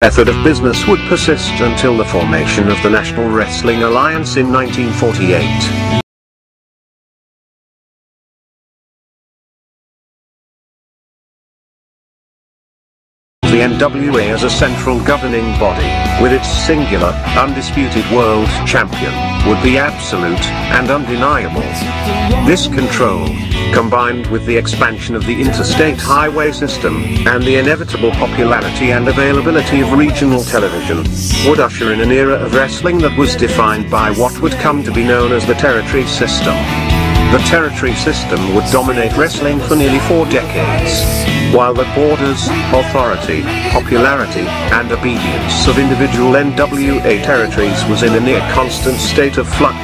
method of business would persist until the formation of the National Wrestling Alliance in 1948. The NWA as a central governing body, with its singular, undisputed world champion, would be absolute and undeniable. This control, combined with the expansion of the interstate highway system, and the inevitable popularity and availability of regional television, would usher in an era of wrestling that was defined by what would come to be known as the territory system. The territory system would dominate wrestling for nearly 4 decades, while the borders, authority, popularity, and obedience of individual NWA territories was in a near constant state of flux.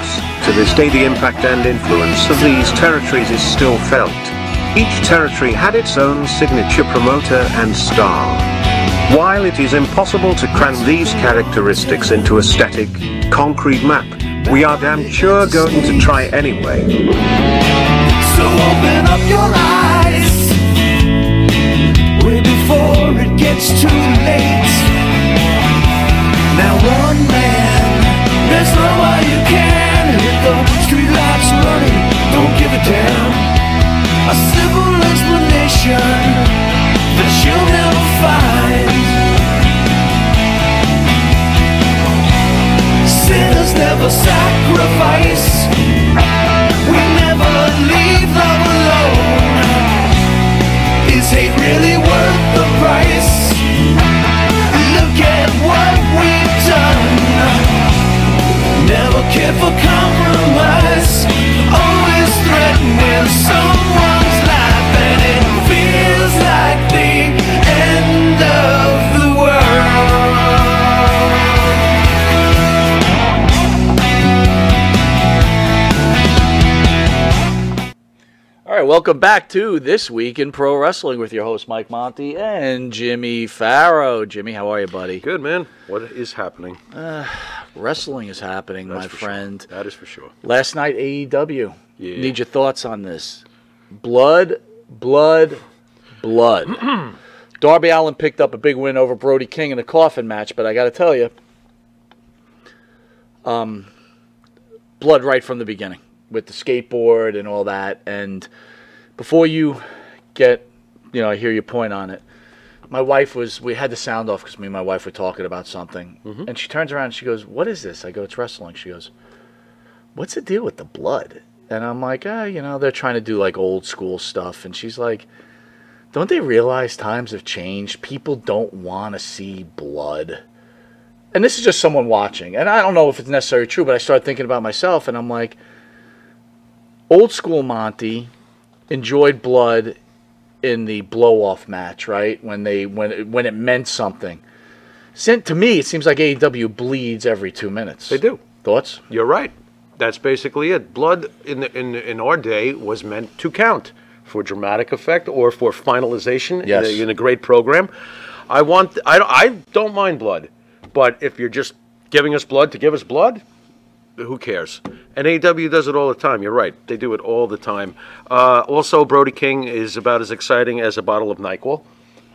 To this day, the impact and influence of these territories is still felt. Each territory had its own signature promoter and star. While it is impossible to cram these characteristics into a static, concrete map, we are damn sure going to try anyway. So open up your eyes, way before it gets too late. Now one man, wrestle while you can, and if the street lights running, don't give a damn. A simple explanation that you'll never find. Sinners never sacrifice. We never leave love alone. Is hate really worth the price? Look at what we've done. Never cared for compromise. Always threaten when someone's life, and it feels like the end of the world. All right, welcome back to This Week in Pro Wrestling with your host, Mike Monty and Jimmy Farrow. Jimmy, how are you, buddy? Good, man. What is happening? Wrestling is happening, That's my for friend. Sure. That is for sure. Last night, AEW. Yeah. Need your thoughts on this. Blood, blood, blood. Darby Allin picked up a big win over Brody King in a coffin match, but I got to tell you, blood right from the beginning with the skateboard and all that. And before you get, I hear your point on it. My wife we had the sound off because me and my wife were talking about something. Mm-hmm. And she turns around and she goes, "What is this?" I go, "It's wrestling." She goes, "What's the deal with the blood?" And I'm like, they're trying to do like old school stuff. And she's like, "Don't they realize times have changed? People don't want to see blood." And this is just someone watching. And I don't know if it's necessarily true, but I started thinking about myself and I'm like, old school Monty enjoyed blood in the blow-off match, right? When it meant something. To me, it seems like AEW bleeds every 2 minutes. They do. Thoughts? You're right. That's basically it. Blood in our day was meant to count for dramatic effect or for finalization. Yes. in a great program. I don't mind blood, but if you're just giving us blood to give us blood, who cares? And AEW does it all the time. You're right. They do it all the time. Also, Brody King is about as exciting as a bottle of NyQuil.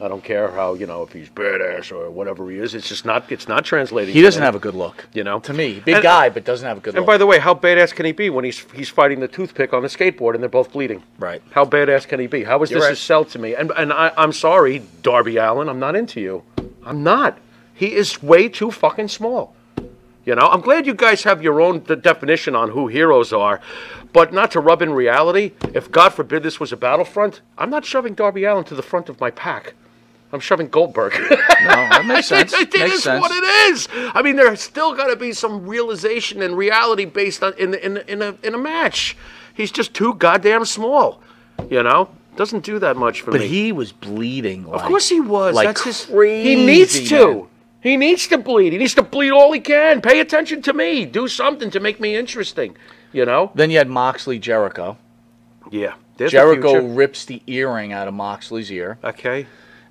I don't care how, if he's badass or whatever he is. It's not translating. He doesn't have a good look. To me. Big guy, but doesn't have a good look. And by the way, how badass can he be when he's fighting the toothpick on the skateboard and they're both bleeding? Right. How badass can he be? How is this a sell to me? And I'm sorry, Darby Allin, I'm not into you. I'm not. He is way too fucking small. I'm glad you guys have your own definition on who heroes are, but not to rub in reality. If, God forbid, this was a Battlefront, I'm not shoving Darby Allin to the front of my pack. I'm shoving Goldberg. No, that makes sense. It is what it is. I mean, there's still got to be some realization and reality based on in a match. He's just too goddamn small. Doesn't do that much for me. But he was bleeding. Of course he was. That's crazy. He needs to. Man. He needs to bleed. He needs to bleed all he can. Pay attention to me. Do something to make me interesting. Then you had Moxley Jericho. Yeah. Jericho rips the earring out of Moxley's ear. Okay.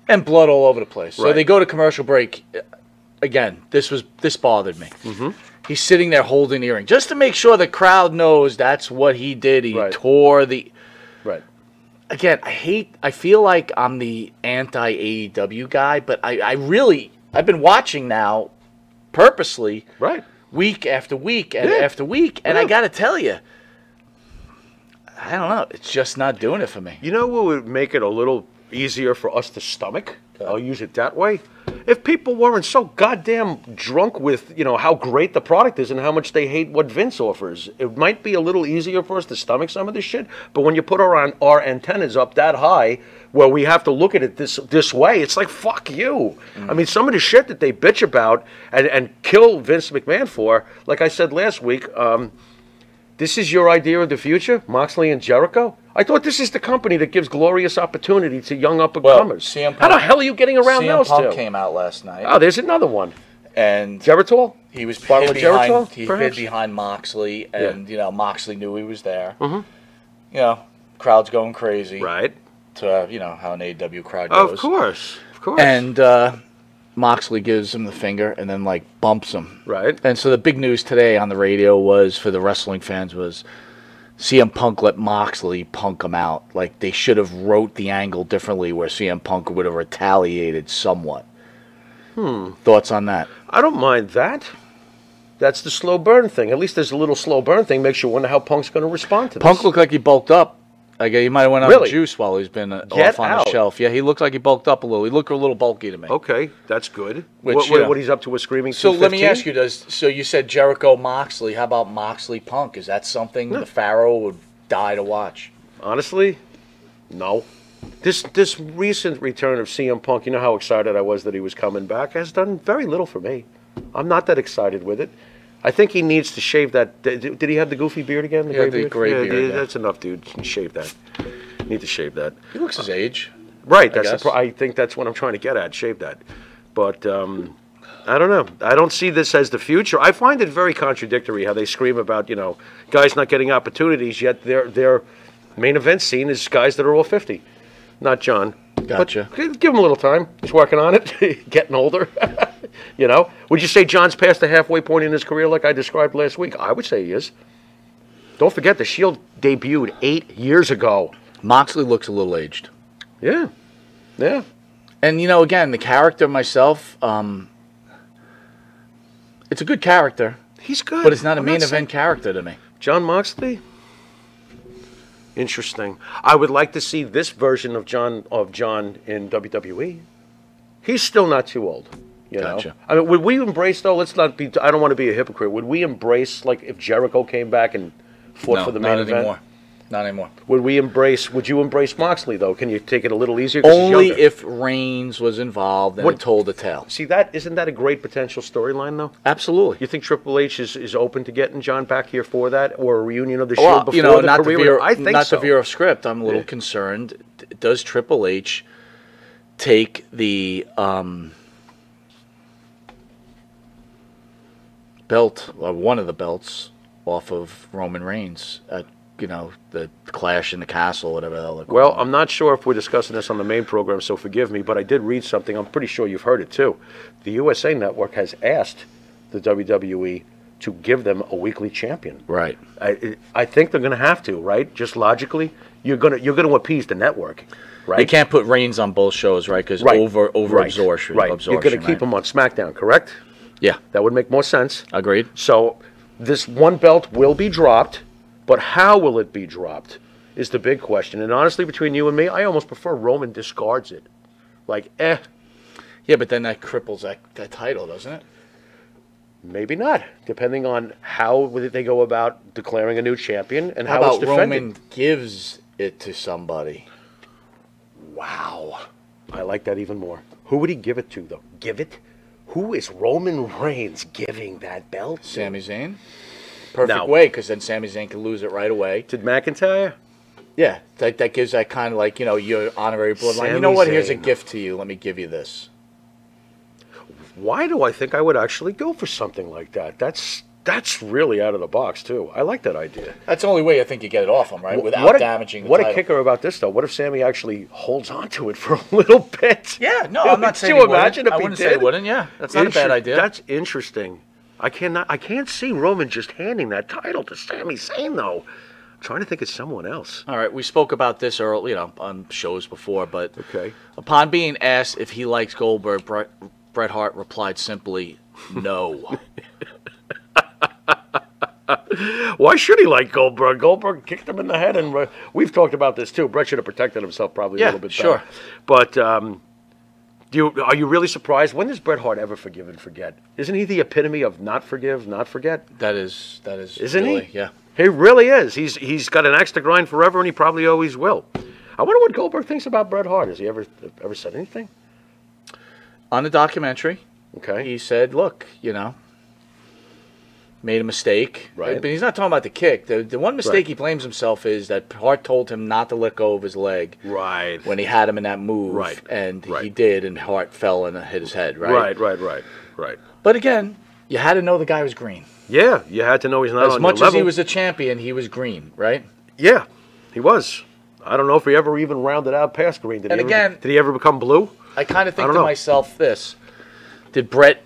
And blood all over the place. Right. So they go to commercial break. Again, this bothered me. Mm-hmm. He's sitting there holding the earring just to make sure the crowd knows that's what he did. He tore the. Right. Again, I feel like I'm the anti-AEW guy, but I really I've been watching now purposely, Right. week after week and after week, and I got to tell you, I don't know. It's just not doing it for me. You know what would make it a little easier for us to stomach? I'll use it that way. If people weren't so goddamn drunk with, how great the product is and how much they hate what Vince offers, it might be a little easier for us to stomach some of this shit. But when you put our antennas up that high, where we have to look at it this way, it's like, fuck you. I mean, some of the shit that they bitch about and kill Vince McMahon for, like I said last week, this is your idea of the future, Moxley and Jericho? I thought this is the company that gives glorious opportunity to young up-and-comers. CM Punk, how the hell are you getting around CM those Punk two? came out last night. Oh, there's another one. And Geritol? he was Bottle hid of Geritol, he hid perhaps? behind Moxley, and Moxley knew he was there. Mm-hmm. Crowd's going crazy. Right. To how an AEW crowd goes. Of course. And Moxley gives him the finger and then bumps him. Right. And so the big news today on the radio was, for the wrestling fans, was CM Punk let Moxley punk him out. Like, they should have wrote the angle differently where CM Punk would have retaliated somewhat. Thoughts on that? I don't mind that. That's the slow burn thing. At least there's a little slow burn thing. Makes you wonder how Punk's going to respond to this. Punk looked like he bulked up. Like, he might have went on juice while he's been off on the shelf. Yeah, he looked like he bulked up a little. He looked a little bulky to me. Okay, that's good. Which, what he's up to a screaming So 215? let me ask you, so you said Jericho Moxley. How about Moxley Punk? Is that something the Pharaoh would die to watch? Honestly, no. This recent return of CM Punk, you know how excited I was that he was coming back, has done very little for me. I'm not that excited with it. I think he needs to shave that. Did he have the goofy beard again? The gray beard. That's enough, dude. Shave that. Need to shave that. He looks his age. Right. I think that's what I'm trying to get at. Shave that. But I don't know. I don't see this as the future. I find it very contradictory how they scream about guys not getting opportunities, yet their main event scene is guys that are all 50. Not John. Gotcha. But give him a little time. He's working on it. Getting older. Would you say John's past the halfway point in his career like I described last week? I would say he is. Don't forget, the Shield debuted 8 years ago. Moxley looks a little aged. Yeah. Yeah. And, again, the character myself, it's a good character. He's good. But it's not a main event character to me. John Moxley? Interesting. I would like to see this version of John in WWE. He's still not too old. Gotcha. I mean, would we embrace, though, let's not be, I don't want to be a hypocrite, would we embrace, if Jericho came back and fought for the main event? Anymore. Not anymore. Would you embrace Moxley, though? Can you take it a little easier? Only if Reigns was involved and it told the tale. See, isn't that a great potential storyline, though? Absolutely. You think Triple H is open to getting John back here for that, or a reunion of the Shield before the career? I think so. Not the veer of script. I'm a little concerned. Does Triple H take the belt, or one of the belts, off of Roman Reigns at the Clash in the Castle, whatever the hell. Well, I'm not sure if we're discussing this on the main program, so forgive me, but I did read something. I'm pretty sure you've heard it too. The USA Network has asked the WWE to give them a weekly champion. Right. I think they're going to have to, right? Just logically, you're going to appease the network, right? They can't put Reigns on both shows, right? Because over absorption. Right. You're going to keep him on SmackDown, correct? Yeah. That would make more sense. Agreed. So this one belt will be dropped. But how will it be dropped is the big question. And honestly, between you and me, I almost prefer Roman discards it. Yeah, but then that cripples that title, doesn't it? Maybe not, depending on how they go about declaring a new champion and how it's defended. Roman gives it to somebody? Wow. I like that even more. Who would he give it to, though? Give it? Who is Roman Reigns giving that belt to? Sami Zayn? Perfect way, because then Sami Zayn can lose it right away. Did McIntyre? Yeah, that gives that kind of your honorary bloodline. Sami You know what? Zayn. Here's a gift to you. Let me give you this. Why do I think I would actually go for something like that? That's really out of the box, too. I like that idea. That's the only way I think you get it off him, right? Without damaging the title. What a kicker about this, though. What if Sammy actually holds on to it for a little bit? Yeah, no, I'm not saying he wouldn't. I wouldn't say he wouldn't, yeah. That's not a bad idea. That's interesting. I can't see Roman just handing that title to Sami Zayn, though. I'm trying to think of someone else. All right, we spoke about this earlier, on shows before, but okay. Upon being asked if he likes Goldberg, Bret Hart replied simply, "No." Why should he like Goldberg? Goldberg kicked him in the head, and we've talked about this too. Bret should have protected himself probably a little bit better. Sure. But are you really surprised? When does Bret Hart ever forgive and forget? Isn't he the epitome of not forgive, not forget? That is. Isn't really, he? Yeah. He really is. He's got an axe to grind forever, and he probably always will. I wonder what Goldberg thinks about Bret Hart. Has he ever said anything? On the documentary, Okay. he said, "Look, made a mistake." Right. But he's not talking about the kick. The one mistake Right. he blames himself is that Hart told him not to let go of his leg Right. when he had him in that move. Right. And Right. he did, and Hart fell and hit his head, right? Right. But again, you had to know the guy was green. Yeah, you had to know he's not As on much your as level. he was a champion, he was green, right? Yeah, he was. I don't know if he ever even rounded out past green. Did he ever become blue? I kind of think don't to know. myself this. Did Bret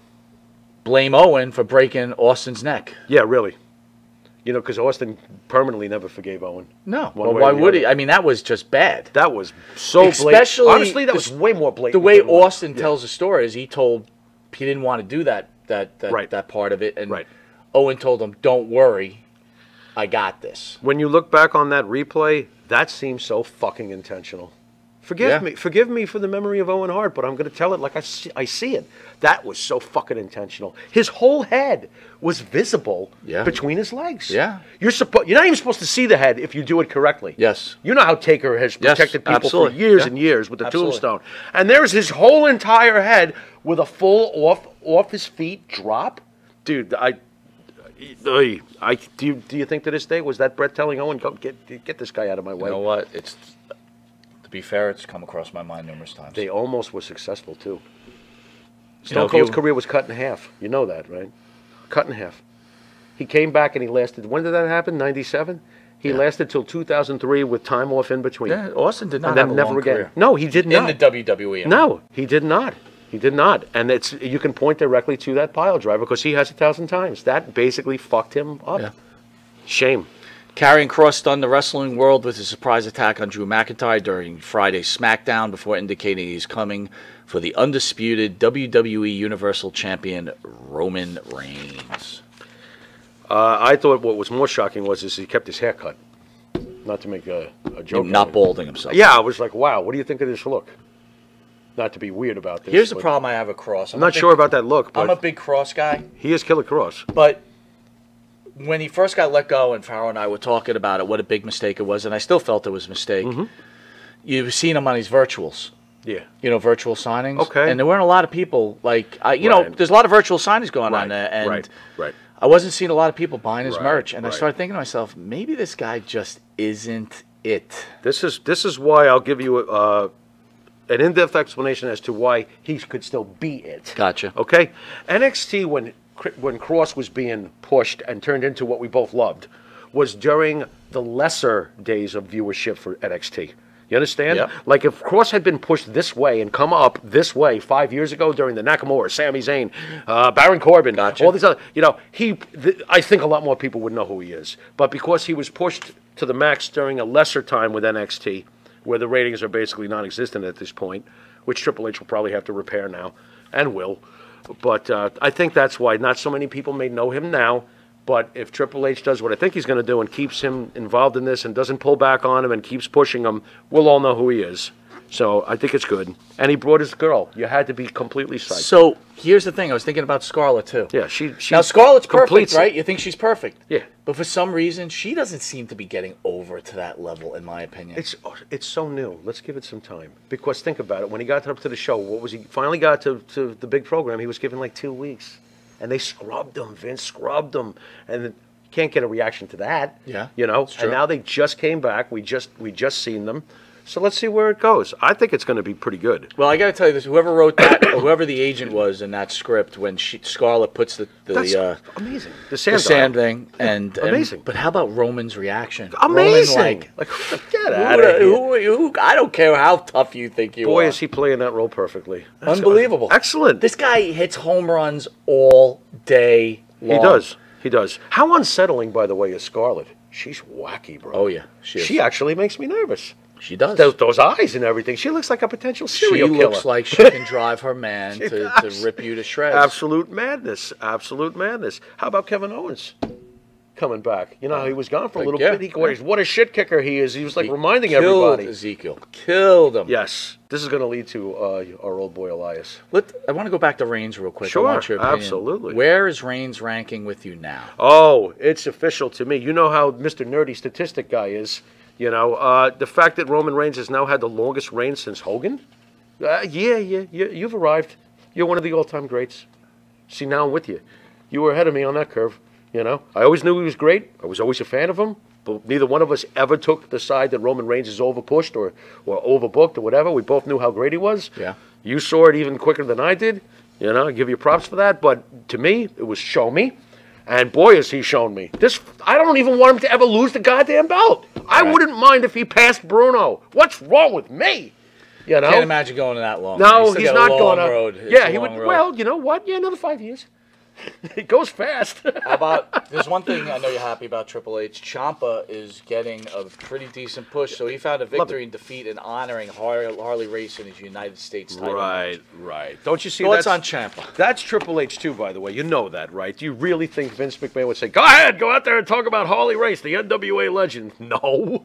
blame Owen for breaking Austin's neck? Yeah, really. Because Austin permanently never forgave Owen. No. One Well, way why or the would other. he? I mean, that was just bad. That was so blatant. Especially Honestly, that was way more blatant. The way than what- Austin tells the story is he didn't want to do that Right. that part of it, and Right. Owen told him, "Don't worry, I got this." When you look back on that replay, that seems so fucking intentional. Forgive me for the memory of Owen Hart, but I'm going to tell it like I see it. That was so fucking intentional. His whole head was visible between his legs. Yeah. You're not even supposed to see the head if you do it correctly. Yes. You know how Taker has protected people for absolutely. years Yeah. and years with the Absolutely. tombstone. And there's his whole entire head with a full off his feet drop. Dude, do you think to this day was that Bret telling Owen, "Go get this guy out of my way"? You know what? To be fair, it's come across my mind numerous times. They almost were successful too. know, Stone if Cold's you- career was cut in half. You know that, right? Cut in half. He came back and he lasted. When did that happen? 97. He lasted till 2003 with time off in between. Yeah, Austin did not and have then a never long again. career. No, he did In not. the WWE. No, he did not. He did not. And you can point directly to that pile driver because he has 1,000 times. That basically fucked him up. Yeah. Shame. Karrion Kross stunned the wrestling world with a surprise attack on Drew McIntyre during Friday's SmackDown before indicating he's coming for the undisputed WWE Universal Champion Roman Reigns. I thought what was more shocking was he kept his hair cut. Not to make a joke. Not balding himself. Yeah, I was like, wow, what do you think of this look? Not to be weird about this. Here's the but problem I have with Kross. I'm not sure about that look, I'm a but big Kross guy, he is Killer Cross. but when he first got let go, and Farrell and I were talking about it, what a big mistake it was, and I still felt it was a mistake. You've seen him on these virtuals. Yeah. Virtual signings. Okay. And there weren't a lot of people like Right. there's a lot of virtual signings going on there, and right. I wasn't seeing a lot of people buying his Right, merch, and I right. started thinking to myself, maybe this guy just isn't it. This is why I'll give you an in-depth explanation as to why he could still be it. Gotcha. Okay? NXT, when Cross was being pushed and turned into what we both loved, was during the lesser days of viewership for NXT. You understand? Yep. Like if Cross had been pushed this way and come up this way 5 years ago during the Nakamura, Sami Zayn, Baron Corbin, Gotcha. all these other, I think a lot more people would know who he is. But because he was pushed to the max during a lesser time with NXT, where the ratings are basically non-existent at this point, which Triple H will probably have to repair now, and will. But I think that's why not so many people may know him now. But if Triple H does what I think he's going to do and keeps him involved in this and doesn't pull back on him and keeps pushing him, we'll all know who he is. So I think it's good. And he brought his girl. You had to be completely psyched. So here's the thing. I was thinking about Scarlett, too. Yeah, she Now, Scarlett's perfect, completes it. right? You think she's perfect. Yeah. But for some reason, she doesn't seem to be getting over to that level, in my opinion. It's so new. Let's give it some time. Because think about it. When he got up to the show, what was he finally got to the big program? He was given like 2 weeks. And they scrubbed him. Vince scrubbed him. And you can't get a reaction to that. Yeah, And now they just came back. We just seen them. So let's see where it goes. I think it's going to be pretty good. Well, I got to tell you this: whoever wrote that, or whoever the agent was in that script, when Scarlett puts That's the amazing. The sand thing, and amazing. But how about Roman's reaction? Amazing. Roman, Like get out of here. who, I don't care how tough you think you Boy, are. is he playing that role perfectly. That's Unbelievable. Excellent. This guy hits home runs all day long. He does. He does. How unsettling, by the way, is Scarlett? She's wacky, bro. Oh yeah, she is. She actually makes me nervous. She does. Those eyes and everything. She looks like a potential serial killer. She looks like she can drive her man to rip you to shreds. Absolute madness. Absolute madness. How about Kevin Owens coming back? You know how he was gone for a little bit. What a shit kicker he is. He was like reminding everybody. Ezekiel. Killed him. Yes. This is going to lead to our old boy Elias. I want to go back to Reigns real quick. Sure, I want your opinion. absolutely. Where is Reigns ranking with you now? Oh, it's official to me. You know how Mr. Nerdy Statistic Guy is. You know, the fact that Roman Reigns has now had the longest reign since Hogan? You've arrived. You're one of the all-time greats. See, now I'm with you. You were ahead of me on that curve, you know. I always knew he was great. I was always a fan of him. But neither one of us ever took the side that Roman Reigns is overpushed or overbooked or whatever. We both knew how great he was. Yeah. You saw it even quicker than I did. You know, I give you props for that. But to me, it was show me. And boy, has he shown me. I don't even want him to ever lose the goddamn belt. I wouldn't mind if he passed Bruno. What's wrong with me? You know? Can't imagine going that long. No, he's not going to. Road. Yeah, he would. Road. Well, you know what? Yeah, another 5 years. It goes fast. How about, there's one thing I know you're happy about Triple H. Ciampa is getting a pretty decent push, so he found a victory in defeat and honoring Harley Race in his United States title match. Right. Don't you see Thoughts on Ciampa? That's Triple H too, by the way. You know that, right? Do you really think Vince McMahon would say, go ahead, go out there and talk about Harley Race, the NWA legend? No.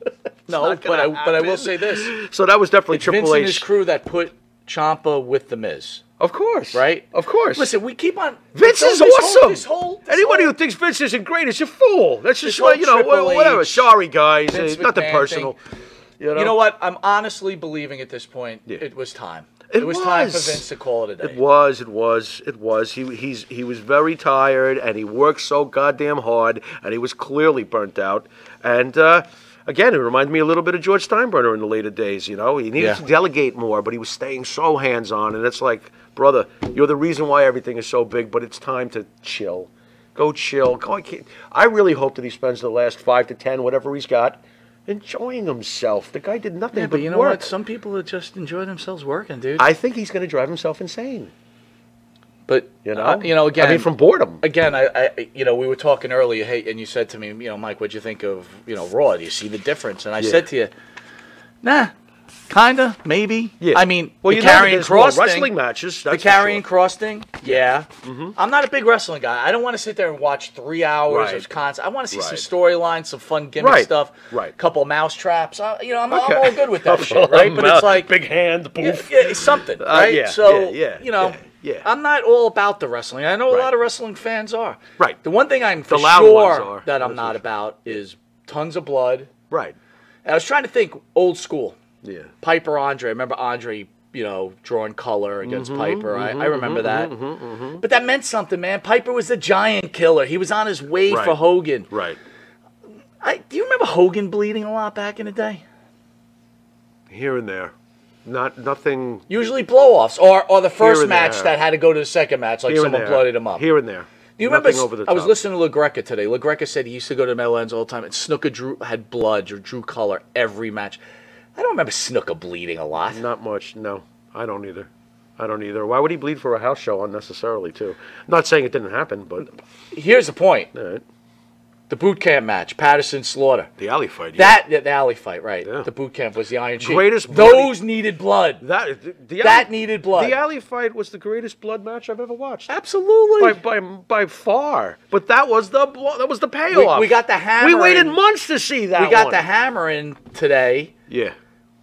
No, but I will say this. So that was definitely Triple Vince H. and his crew that put Ciampa with The Miz. Of course. Right? Of course. Listen, we keep on... Vince is awesome. Anybody who thinks Vince isn't great is a fool. That's just, you know, whatever. Sorry, guys. Nothing personal. You know what? I'm honestly believing at this point it was time. It was time for Vince to call it a day. It was. He was very tired, and he worked so goddamn hard, and he was clearly burnt out. And... again, it reminded me a little bit of George Steinbrenner in the later days, you know. He needed to delegate more, but he was staying so hands-on. And it's like, brother, you're the reason why everything is so big, but it's time to chill. Go chill. I really hope that he spends the last 5 to 10, whatever he's got, enjoying himself. The guy did nothing but but you know work. what? Some people just enjoy themselves working, dude. I think he's going to drive himself insane. But again, I mean, from boredom. Again, we were talking earlier, and you said to me, Mike, what'd you think of, Raw? Do you see the difference? And I said to you, nah, kinda, maybe. Yeah. I mean, the carrying cross thing, wrestling matches. The carrying cross thing, yeah. Mm-hmm. I'm not a big wrestling guy. I don't want to sit there and watch 3 hours of content. I want to see some storylines, some fun gimmick stuff, a couple of mouse traps. I'm all good with that shit, right? But it's like big hand, poof. Yeah, it's something, right? I'm not all about the wrestling. I know a lot of wrestling fans are. Right. The one thing I'm for sure that I'm not about is tons of blood. Right. And I was trying to think old school. Yeah. Piper Andre. I remember Andre, drawing color against Piper. I remember that. But that meant something, man. Piper was the giant killer. He was on his way for Hogan. Right. Do you remember Hogan bleeding a lot back in the day? Here and there. Nothing. Usually blow-offs or the first match that had to go to the second match, like someone blooded him up. Here and there. Do you remember? I was listening to LaGreca today. LaGreca said he used to go to Meadowlands all the time, and Snuka had blood or drew color every match. I don't remember Snuka bleeding a lot. Not much. No, I don't either. Why would he bleed for a house show unnecessarily too? I'm not saying it didn't happen, but here's the point. All right. The boot camp match, Patterson Slaughter. The alley fight. Yeah. The alley fight, right? Yeah. The boot camp was the Iron Sheik. Greatest. Those needed blood. That needed blood. The alley fight was the greatest blood match I've ever watched. Absolutely. By far. But that was the payoff. We got the hammer. We waited months to see that. We got the hammer in today. Yeah.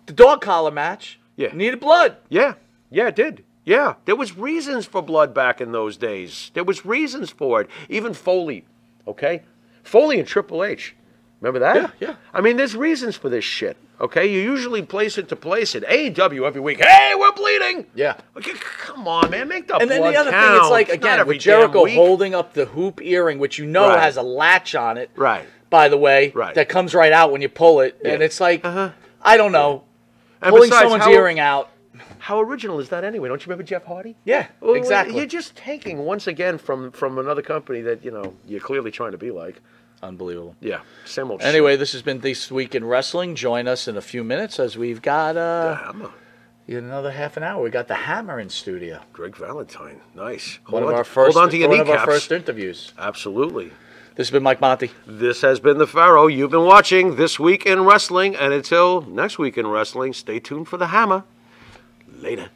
The dog collar match. Yeah. Needed blood. Yeah. Yeah, it did. Yeah. There was reasons for blood back in those days. There was reasons for it. Even Foley. Okay. Foley and Triple H. Remember that? Yeah. I mean, there's reasons for this shit, okay? You usually place it. AEW every week. Hey, we're bleeding! Yeah. Okay, come on, man. Make the blood count. And then the other thing, it's like, again, with Jericho holding up the hoop earring, which has a latch on it. Right. By the way. Right. That comes right out when you pull it. Yeah. And it's like, I don't know. And pulling someone's earring out. How original is that anyway? Don't you remember Jeff Hardy? Yeah, exactly. You're just taking, once again, from another company that, you're clearly trying to be like. Unbelievable. Yeah, same old Anyway, shit. This has been This Week in Wrestling. Join us in a few minutes as we've got another half an hour. We got the Hammer in studio. Greg Valentine. Nice. Hold on to your kneecaps. One of our first interviews. Absolutely. This has been Mike Monty. This has been the Pharaoh. You've been watching This Week in Wrestling, and until next week in wrestling, stay tuned for the hammer. Later.